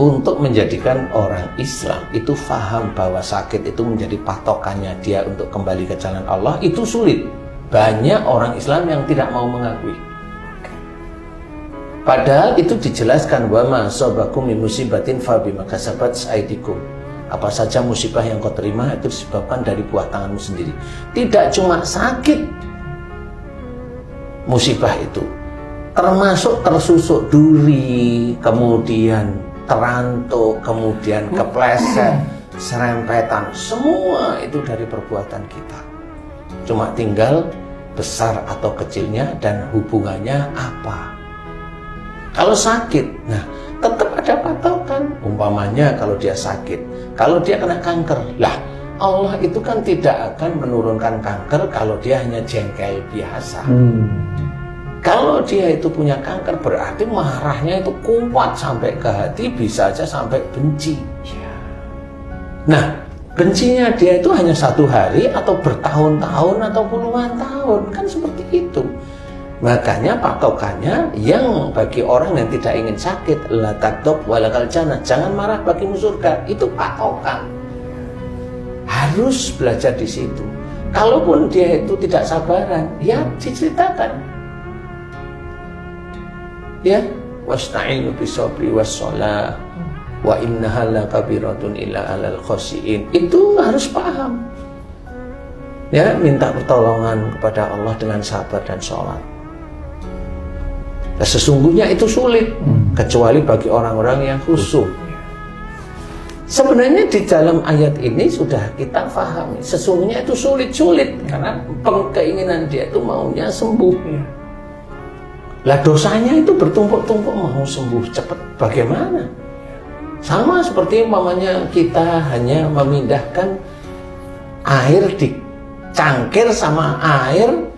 untuk menjadikan orang Islam itu faham bahwa sakit itu menjadi patokannya dia untuk kembali ke jalan Allah, itu sulit. Banyak orang Islam yang tidak mau mengakui. Padahal itu dijelaskan, wa ma asabakum min musibatin fa bima kasabat aydikum. Apa saja musibah yang kau terima itu disebabkan dari buah tanganmu sendiri. Tidak cuma sakit musibah itu, termasuk tersusuk duri, kemudian terantuk, kemudian kepleset, serempetan, semua itu dari perbuatan kita. Cuma tinggal besar atau kecilnya dan hubungannya apa. Kalau sakit, nah tetap ada patokan. Umpamanya kalau dia sakit, kalau dia kena kanker, lah Allah itu kan tidak akan menurunkan kanker kalau dia hanya jengkel biasa. Kalau dia itu punya kanker, berarti marahnya itu kuat sampai ke hati, bisa aja sampai benci. Nah, bencinya dia itu hanya 1 hari atau bertahun-tahun atau puluhan tahun, kan seperti itu. Makanya patokannya yang bagi orang yang tidak ingin sakit, la taqdab walakal jannah, jangan marah bagimu surga, itu patokan. Harus belajar di situ. Kalaupun dia itu tidak sabaran, ya diceritakan. Ya, wasta'inu bisabri wasshalah wa innaha lakabiratun illa 'alal khashiin. Itu harus paham. Ya, minta pertolongan kepada Allah dengan sabar dan sholat. Nah, sesungguhnya itu sulit, kecuali bagi orang-orang yang khusyuk. Sebenarnya di dalam ayat ini sudah kita pahami, sesungguhnya itu sulit karena keinginan dia itu maunya sembuh. Lah dosanya itu bertumpuk-tumpuk, mau sembuh cepat bagaimana? Sama seperti umpamanya kita hanya memindahkan air di cangkir sama air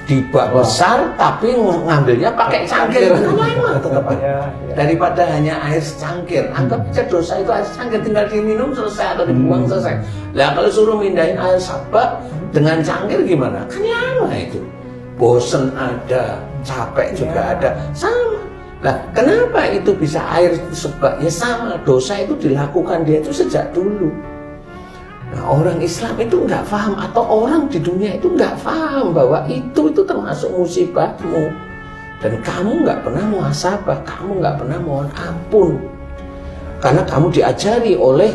di bak besar, tapi ngambilnya pakai cangkir, lama tetap daripada hanya air secangkir. Anggap aja dosa itu air secangkir, tinggal diminum selesai atau dibuang selesai. Lah kalau suruh mindahin air sabak dengan cangkir gimana? Kan lama itu, bosen ada, capek juga ada, sama. Nah, kenapa itu bisa air itu sebab? Ya sama, dosa itu dilakukan dia itu sejak dulu. Nah, orang Islam itu nggak paham, atau orang di dunia itu nggak paham bahwa itu termasuk musibahmu, dan kamu nggak pernah muhasabah, kamu nggak pernah mohon ampun, karena kamu diajari oleh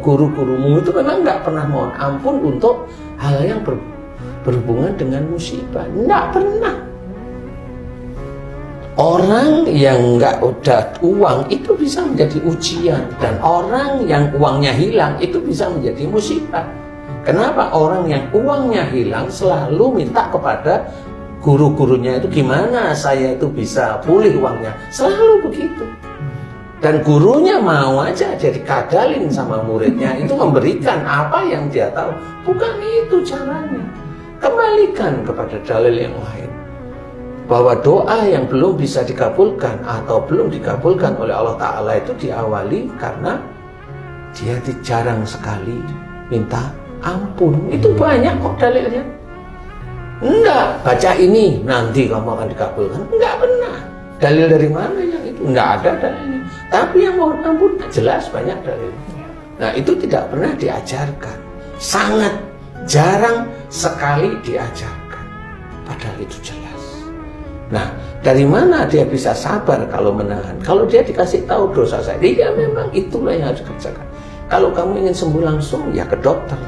guru-gurumu itu memang nggak pernah mohon ampun untuk hal yang berhubungan dengan musibah, nggak pernah. Orang yang nggak udah uang itu bisa menjadi ujian, dan orang yang uangnya hilang itu bisa menjadi musibah. Kenapa? Orang yang uangnya hilang selalu minta kepada guru-gurunya itu, gimana saya itu bisa pulih uangnya, selalu begitu. Dan gurunya mau aja jadi kadalin sama muridnya itu memberikan apa yang dia tahu. Bukan itu caranya. Kembalikan kepada dalil yang lain, bahwa doa yang belum bisa dikabulkan atau belum dikabulkan oleh Allah Ta'ala itu diawali karena dia jarang sekali minta ampun. Itu banyak kok dalilnya. Enggak, baca ini nanti kamu akan dikabulkan. Enggak benar. Dalil dari mana yang itu? Enggak ada dalilnya. Tapi yang mohon ampun jelas banyak dalilnya. Nah, itu tidak pernah diajarkan. Sangat jarang sekali diajarkan. Padahal itu jelas. Nah, dari mana dia bisa sabar kalau menahan? Kalau dia dikasih tahu dosa saya, ya memang itulah yang harus dikerjakan. Kalau kamu ingin sembuh langsung, ya ke dokter.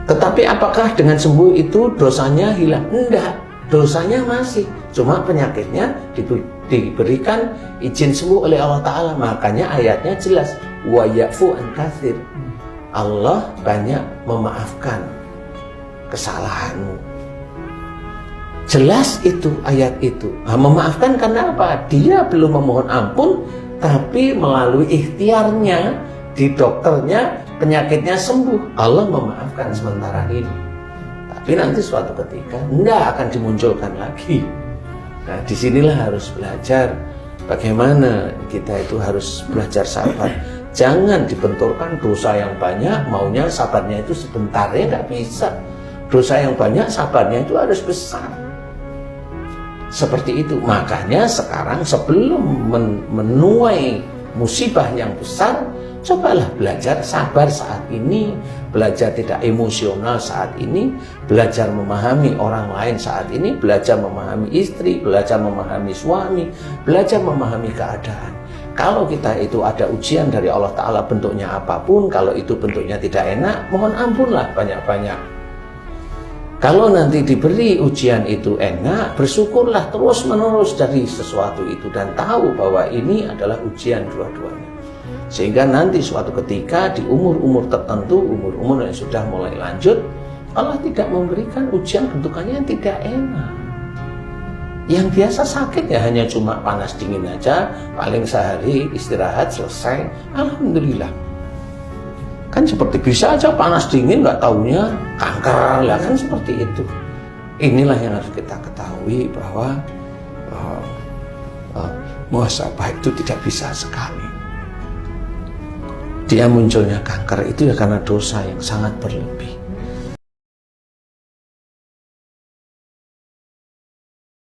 Tetapi apakah dengan sembuh itu dosanya hilang? Enggak, dosanya masih. Cuma penyakitnya diberikan izin sembuh oleh Allah Ta'ala. Makanya ayatnya jelas, wa ya'fu an katsir. Allah banyak memaafkan kesalahanmu. Jelas itu ayat itu. Nah, memaafkan karena apa? Dia belum memohon ampun, tapi melalui ikhtiarnya di dokternya penyakitnya sembuh. Allah memaafkan sementara ini. Tapi nanti suatu ketika enggak akan dimunculkan lagi. Nah, disinilah harus belajar bagaimana kita itu harus belajar sabar. Jangan dibenturkan dosa yang banyak, maunya sabarnya itu sebentar, ya nggak bisa. Dosa yang banyak, sabarnya itu harus besar. Seperti itu. Makanya sekarang sebelum menuai musibah yang besar, cobalah belajar sabar saat ini, belajar tidak emosional saat ini, belajar memahami orang lain saat ini, belajar memahami istri, belajar memahami suami, belajar memahami keadaan. Kalau kita itu ada ujian dari Allah Ta'ala bentuknya apapun, kalau itu bentuknya tidak enak, mohon ampunlah banyak-banyak. Kalau nanti diberi ujian itu enak, bersyukurlah terus-menerus dari sesuatu itu dan tahu bahwa ini adalah ujian dua-duanya. Sehingga nanti suatu ketika di umur-umur tertentu, umur-umur yang sudah mulai lanjut, Allah tidak memberikan ujian bentukannya yang tidak enak. Yang biasa sakit ya hanya cuma panas dingin aja, paling sehari istirahat selesai, alhamdulillah. Kan seperti bisa aja panas dingin nggak taunya kanker lah, kan seperti itu. Inilah yang harus kita ketahui bahwa muhasabah itu tidak bisa sekali. Dia munculnya kanker itu ya karena dosa yang sangat berlebih.